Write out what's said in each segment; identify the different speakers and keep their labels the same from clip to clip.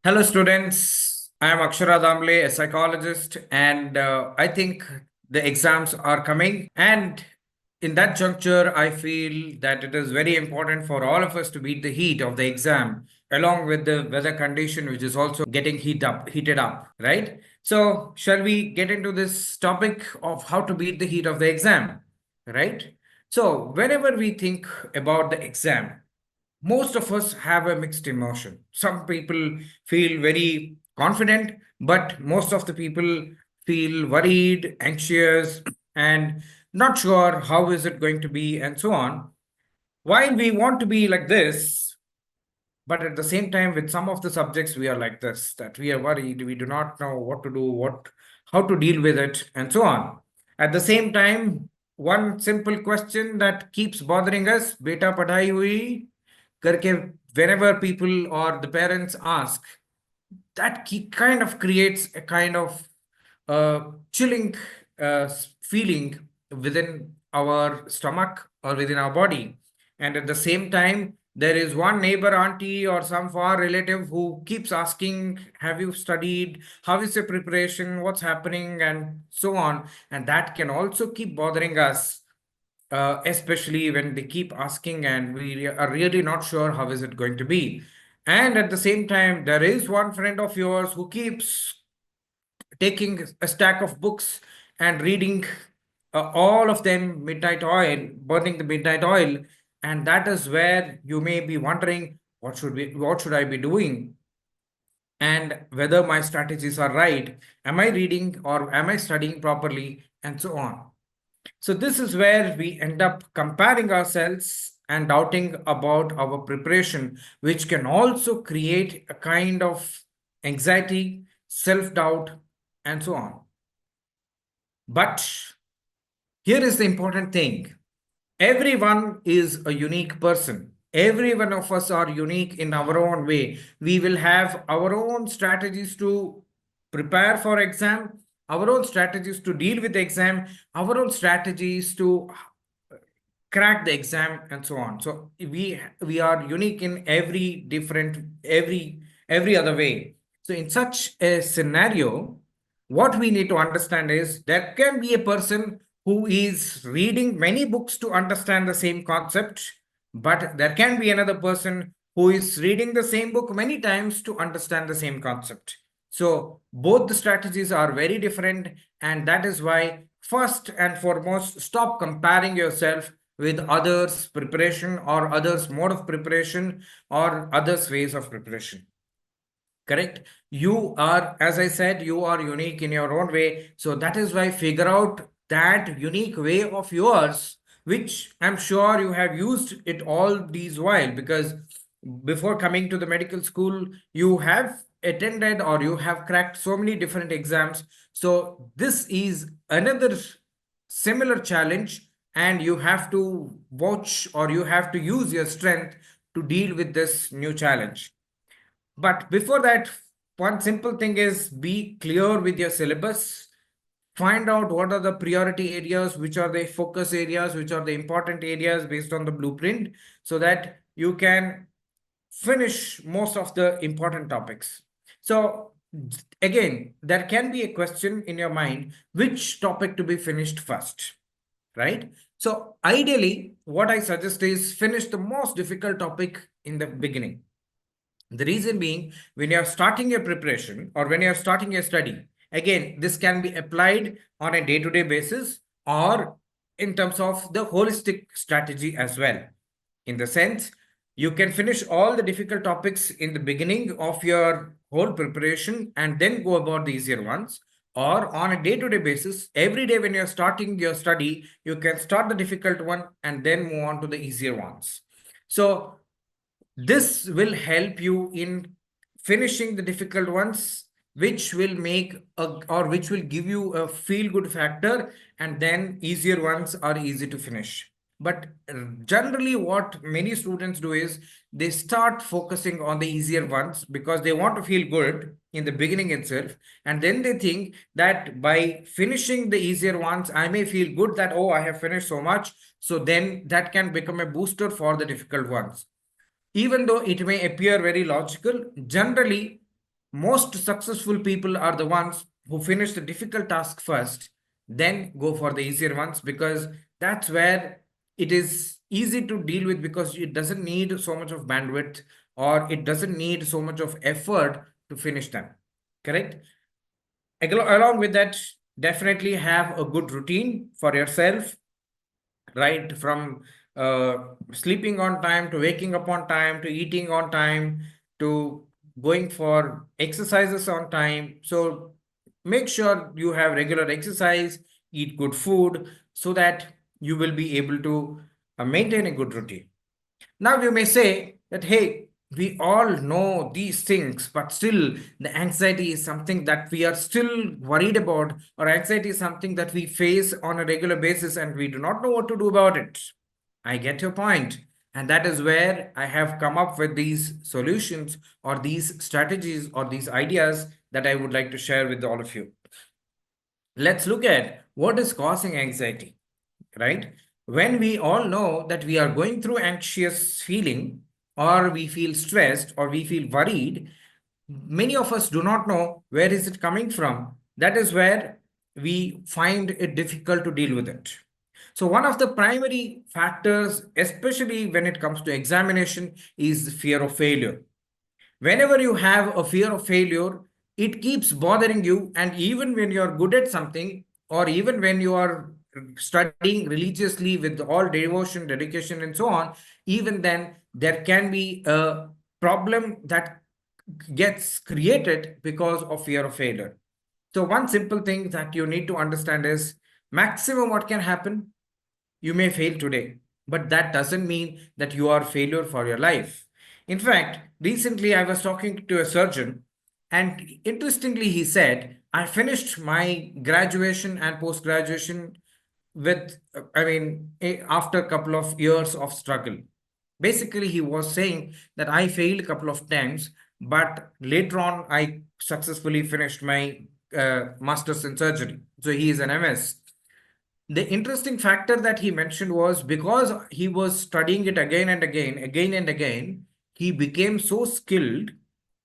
Speaker 1: Hello, students. I am Akshara Damle, a psychologist, and I think the exams are coming. And in that juncture, I feel that it is very important for all of us to beat the heat of the exam, along with the weather condition, which is also getting heated up, right? So, shall we get into this topic of how to beat the heat of the exam, right? So, whenever we think about the exam, most of us have a mixed emotion. Some people feel very confident, but most of the people feel worried, anxious, and not sure how is it going to be, and so on. While we want to be like this, but at the same time, with some of the subjects, we are like this, that we are worried, we do not know what to do, how to deal with it, and so on. At the same time, one simple question that keeps bothering us, beta padhai hui? करके whenever people or the parents ask, that kind of creates a kind of chilling feeling within our stomach or within our body. And at the same time, there is one neighbor auntie or some far relative who keeps asking, have you studied? How is your preparation? What's happening? And so on. And that can also keep bothering us, especially when they keep asking and we are really not sure how is it going to be. And at the same time, there is one friend of yours who keeps taking a stack of books and reading all of them midnight oil, burning the midnight oil. And that is where you may be wondering, what should I be doing? And whether my strategies are right. Am I reading or am I studying properly? And so on. So this is where we end up comparing ourselves and doubting about our preparation, which can also create a kind of anxiety, self-doubt, and so on. But here is the important thing. Everyone is a unique person. Every one of us are unique in our own way. We will have our own strategies to prepare for exam, our own strategies to deal with the exam, our own strategies to crack the exam, and so on. So we are unique in every other way. So in such a scenario, what we need to understand is there can be a person who is reading many books to understand the same concept, but there can be another person who is reading the same book many times to understand the same concept. So both the strategies are very different, and that is why first and foremost, stop comparing yourself with others' preparation or others' mode of preparation or others' ways of preparation. Correct? You are, as I said, you are unique in your own way. So that is why figure out that unique way of yours, which I'm sure you have used it all these while, because before coming to the medical school, you have attended or you have cracked so many different exams. So this is another similar challenge, and you have to watch or you have to use your strength to deal with this new challenge. But before that, one simple thing is be clear with your syllabus. Find out what are the priority areas, which are the focus areas, which are the important areas based on the blueprint, so that you can finish most of the important topics. So again, there can be a question in your mind, which topic to be finished first, right? So ideally, what I suggest is finish the most difficult topic in the beginning. The reason being, when you are starting your preparation or when you are starting your study, again, this can be applied on a day-to-day basis or in terms of the holistic strategy as well. In the sense, you can finish all the difficult topics in the beginning of your whole preparation and then go about the easier ones. Or on a day-to-day basis, every day when you're starting your study, you can start the difficult one and then move on to the easier ones. So this will help you in finishing the difficult ones, which will make or which will give you a feel good factor, and then easier ones are easy to finish. But generally, what many students do is they start focusing on the easier ones because they want to feel good in the beginning itself. And then they think that by finishing the easier ones, I may feel good that, oh, I have finished so much. So then that can become a booster for the difficult ones. Even though it may appear very logical, generally most successful people are the ones who finish the difficult task first, then go for the easier ones, because that's where it is easy to deal with, because it doesn't need so much of bandwidth, or it doesn't need so much of effort to finish them. Correct? Along with that, definitely have a good routine for yourself, right? From sleeping on time, to waking up on time, to eating on time, to going for exercises on time. So make sure you have regular exercise, eat good food, so that you will be able to maintain a good routine. Now you may say that, hey, we all know these things, but still the anxiety is something that we are still worried about, or anxiety is something that we face on a regular basis and we do not know what to do about it. I get your point. And that is where I have come up with these solutions, or these strategies, or these ideas that I would like to share with all of you. Let's look at what is causing anxiety, right? When we all know that we are going through anxious feeling, or we feel stressed, or we feel worried, many of us do not know where is it coming from. That is where we find it difficult to deal with it. So one of the primary factors, especially when it comes to examination, is fear of failure. Whenever you have a fear of failure, it keeps bothering you. And even when you're good at something, or even when you are studying religiously with all devotion, dedication, and so on, even then there can be a problem that gets created because of fear of failure. So one simple thing that you need to understand is, maximum what can happen, you may fail today, but that doesn't mean that you are a failure for your life. In fact, recently I was talking to a surgeon, and interestingly, he said, I finished my graduation and post graduation with, after a couple of years of struggle. Basically, he was saying that I failed a couple of times, but later on, I successfully finished my master's in surgery. So he is an MS. The interesting factor that he mentioned was, because he was studying it again and again, he became so skilled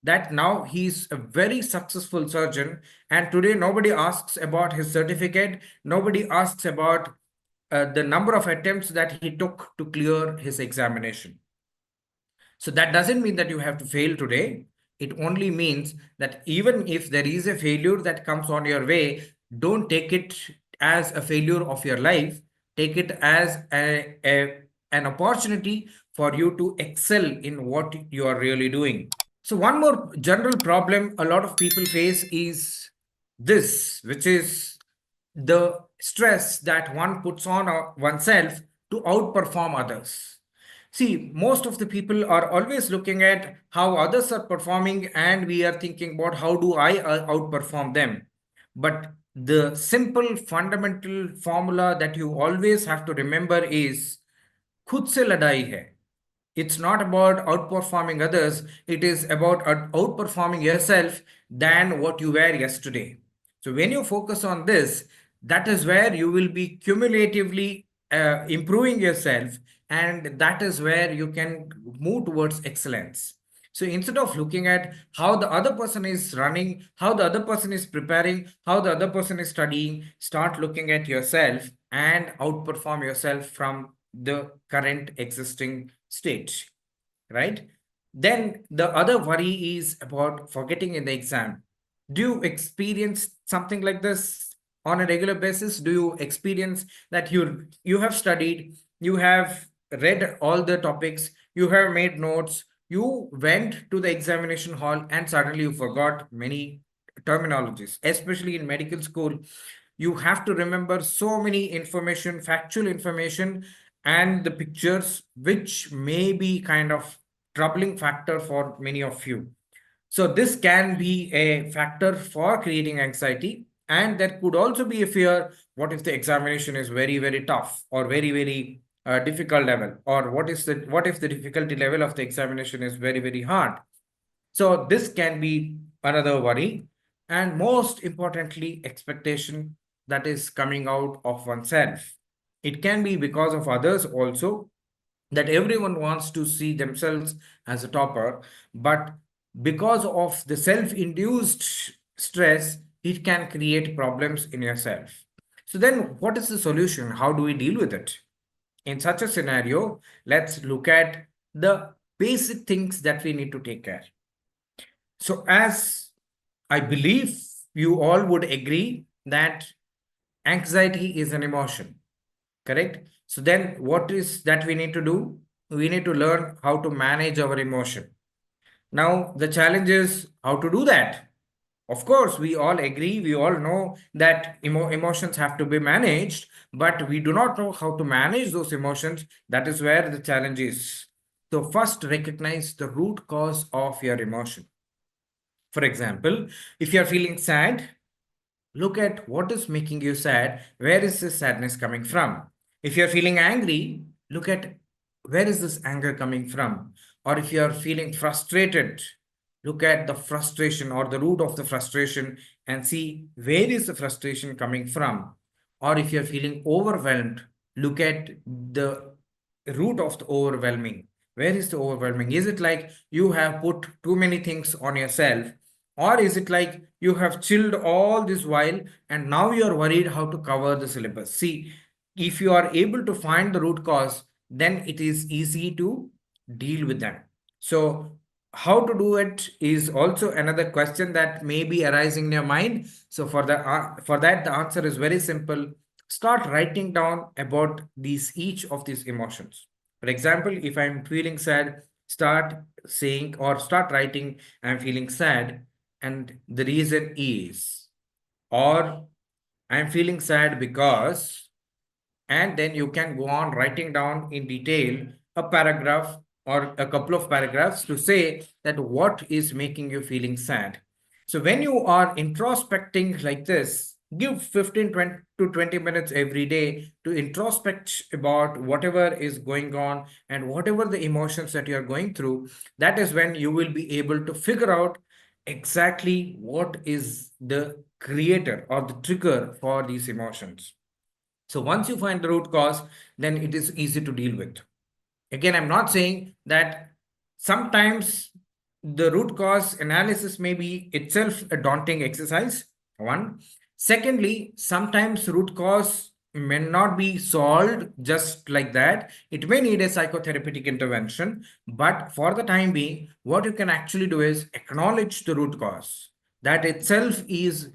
Speaker 1: that now he's a very successful surgeon. And today, nobody asks about his certificate, nobody asks about the number of attempts that he took to clear his examination. So that doesn't mean that you have to fail today. It only means that even if there is a failure that comes on your way, don't take it as a failure of your life. Take it as an opportunity for you to excel in what you are really doing. So one more general problem a lot of people face is this, which is the stress that one puts on oneself to outperform others. See, most of the people are always looking at how others are performing, and we are thinking about how do I outperform them. But the simple fundamental formula that you always have to remember is खुद से लड़ाई है. It's not about outperforming others. It is about outperforming yourself than what you were yesterday. So when you focus on this, that is where you will be cumulatively improving yourself, and that is where you can move towards excellence. So instead of looking at how the other person is running, how the other person is preparing, how the other person is studying, start looking at yourself and outperform yourself from the current existing state, right? Then the other worry is about forgetting in the exam. Do you experience something like this on a regular basis? Do you experience that you have studied, you have read all the topics, you have made notes, you went to the examination hall, and suddenly you forgot many terminologies, especially in medical school? You have to remember so many information, factual information, and the pictures, which may be kind of troubling factor for many of you. So this can be a factor for creating anxiety. And there could also be a fear, what if the examination is very, very tough, or very, very difficult level, or what if the difficulty level of the examination is very, very hard? So this can be another worry. And most importantly, expectation that is coming out of oneself. It can be because of others also, that everyone wants to see themselves as a topper, but because of the self-induced stress, it can create problems in yourself. So then what is the solution? How do we deal with it? In such a scenario, let's look at the basic things that we need to take care. So as I believe you all would agree that anxiety is an emotion, correct? So then what is that we need to do? We need to learn how to manage our emotion. Now, the challenge is how to do that. Of course, we all agree, we all know that emotions have to be managed, but we do not know how to manage those emotions. That is where the challenge is. So, first, recognize the root cause of your emotion. For example, if you are feeling sad, look at what is making you sad. Where is this sadness coming from? If you're feeling angry, look at where is this anger coming from? Or if you're feeling frustrated, look at the frustration or the root of the frustration and see where is the frustration coming from. Or if you're feeling overwhelmed, look at the root of the overwhelming. Where is the overwhelming? Is it like you have put too many things on yourself? Or is it like you have chilled all this while and now you are worried how to cover the syllabus? See, if you are able to find the root cause, then it is easy to deal with them. So, how to do it is also another question that may be arising in your mind. So, for that, the answer is very simple. Start writing down about each of these emotions. For example, if I'm feeling sad, start saying or start writing, I'm feeling sad and the reason is, or I'm feeling sad because, and then you can go on writing down in detail a paragraph or a couple of paragraphs to say that what is making you feeling sad. So when you are introspecting like this, give 15 20 to 20 minutes every day to introspect about whatever is going on and whatever the emotions that you are going through. That is when you will be able to figure out exactly what is the creator or the trigger for these emotions. So once you find the root cause, then it is easy to deal with. Again, I'm not saying that sometimes the root cause analysis may be itself a daunting exercise. One. Secondly, sometimes root cause may not be solved just like that. It may need a psychotherapeutic intervention. But for the time being, what you can actually do is acknowledge the root cause. That itself is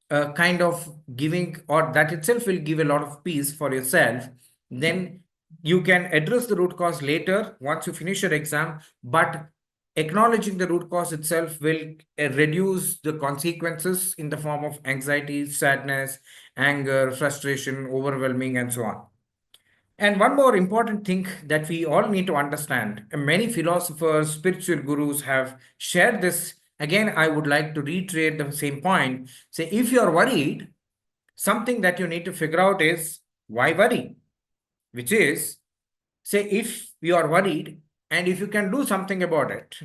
Speaker 1: kind of giving, or that itself will give a lot of peace for yourself. Then you can address the root cause later once you finish your exam, but acknowledging the root cause itself will reduce the consequences in the form of anxiety, sadness, anger, frustration, overwhelming, and so on. And one more important thing that we all need to understand, many philosophers, spiritual gurus have shared this. Again, I would like to reiterate the same point. Say, if you are worried, something that you need to figure out is why worry? Which is, say, if you are worried and if you can do something about it,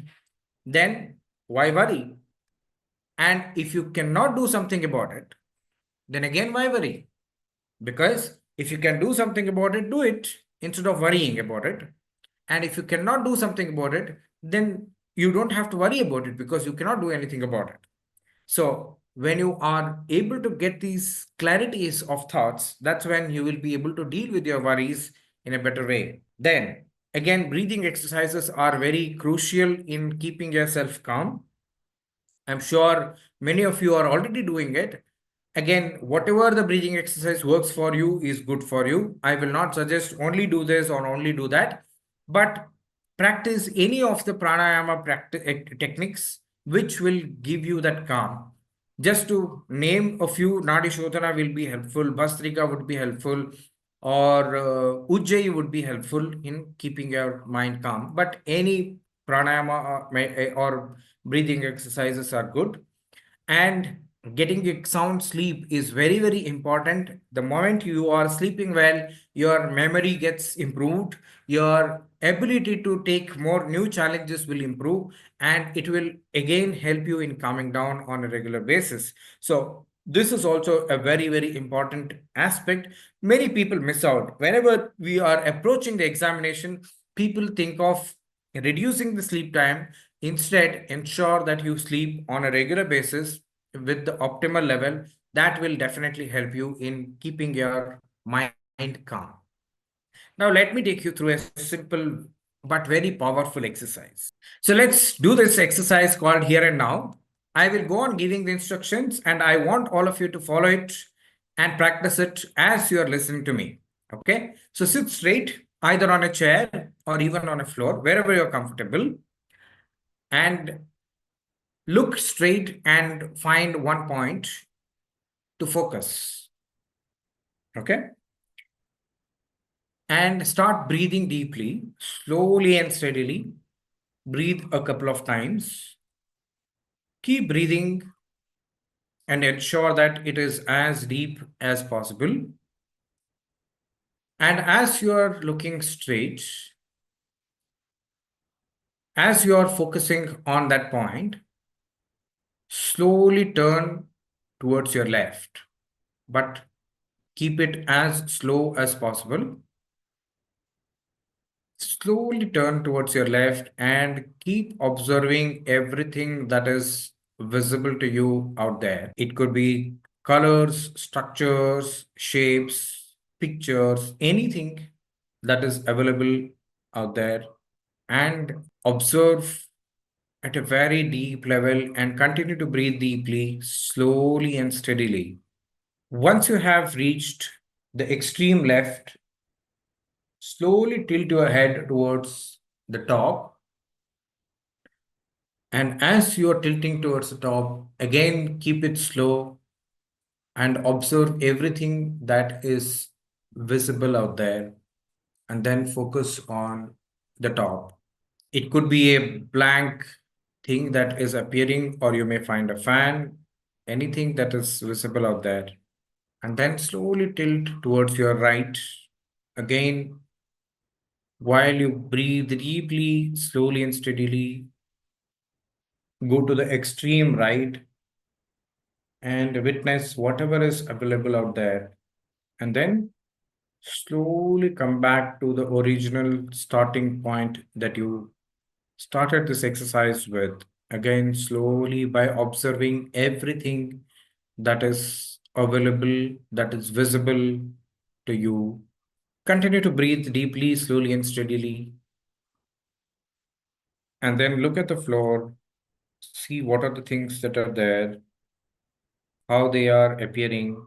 Speaker 1: then why worry? And if you cannot do something about it, then again, why worry? Because if you can do something about it, do it instead of worrying about it. And if you cannot do something about it, then you don't have to worry about it because you cannot do anything about it. So when you are able to get these clarities of thoughts, that's when you will be able to deal with your worries in a better way. Then again, breathing exercises are very crucial in keeping yourself calm. I'm sure many of you are already doing it. Again, whatever the breathing exercise works for you is good for you. I will not suggest only do this or only do that, but practice any of the pranayama techniques which will give you that calm. Just to name a few, Nadi Shodhana will be helpful, Bhastrika would be helpful, or Ujjayi would be helpful in keeping your mind calm. But any pranayama or breathing exercises are good. And getting a sound sleep is very, very important. The moment you are sleeping well, your memory gets improved, your ability to take more new challenges will improve, and it will again help you in calming down on a regular basis. So this is also a very, very important aspect. Many people miss out whenever we are approaching the examination. People think of reducing the sleep time Instead, ensure that you sleep on a regular basis with the optimal level. That will definitely help you in keeping your mind calm. Now, let me take you through a simple but very powerful exercise. So, let's do this exercise called here and now. I will go on giving the instructions and I want all of you to follow it and practice it as you are listening to me. Okay. So, sit straight, either on a chair or even on a floor, wherever you're comfortable, and look straight and find one point to focus. Okay. And start breathing deeply, slowly and steadily. Breathe a couple of times. Keep breathing and ensure that it is as deep as possible. And as you are looking straight, as you are focusing on that point, slowly turn towards your left, but keep it as slow as possible. Slowly turn towards your left and keep observing everything that is visible to you out there. It could be colors, structures, shapes, pictures, anything that is available out there, and observe at a very deep level and continue to breathe deeply, slowly and steadily. Once you have reached the extreme left, slowly tilt your head towards the top. And as you are tilting towards the top, again keep it slow and observe everything that is visible out there. And then focus on the top. It could be a blank thing that is appearing, or you may find a fan, anything that is visible out there. And then slowly tilt towards your right. Again, while you breathe deeply, slowly and steadily, go to the extreme right and witness whatever is available out there. And then slowly come back to the original starting point that you started this exercise with. Again, slowly by observing everything that is available, that is visible to you. Continue to breathe deeply, slowly, and steadily. And then look at the floor, see what are the things that are there, how they are appearing,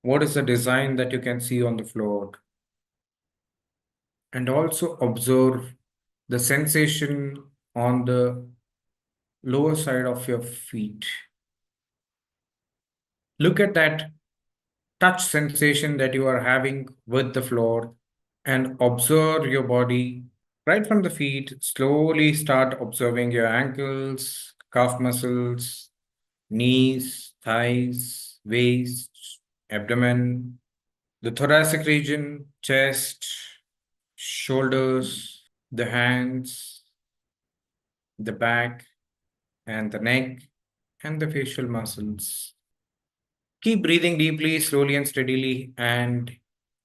Speaker 1: what is the design that you can see on the floor, and also observe the sensation on the lower side of your feet. Look at that touch sensation that you are having with the floor and observe your body right from the feet. Slowly start observing your ankles, calf muscles, knees, thighs, waist, abdomen, the thoracic region, chest, shoulders, the hands, the back, and the neck, and the facial muscles. Keep breathing deeply, slowly, and steadily. And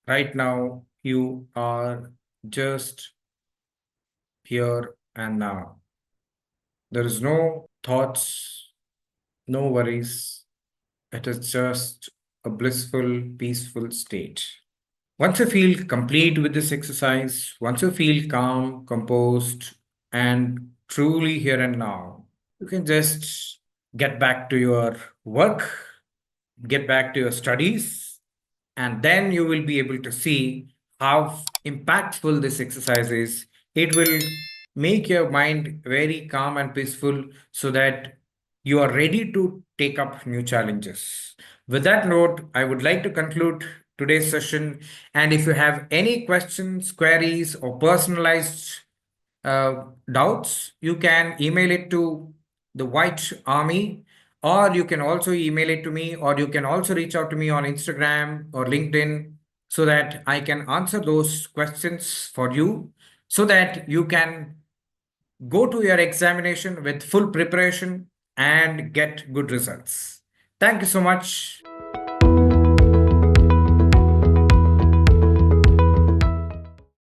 Speaker 1: right now, you are just here and now. There is no thoughts, no worries. It is just a blissful, peaceful state. Once you feel complete with this exercise, once you feel calm, composed, and truly here and now, you can just get back to your work, get back to your studies, and then you will be able to see how impactful this exercise is. It will make your mind very calm and peaceful so that you are ready to take up new challenges. With that note, I would like to conclude today's session. And if you have any questions, queries, or personalized doubts, you can email it to the White Army, or you can also email it to me, or you can also reach out to me on Instagram or LinkedIn so that I can answer those questions for you so that you can go to your examination with full preparation and get good results. Thank you so much.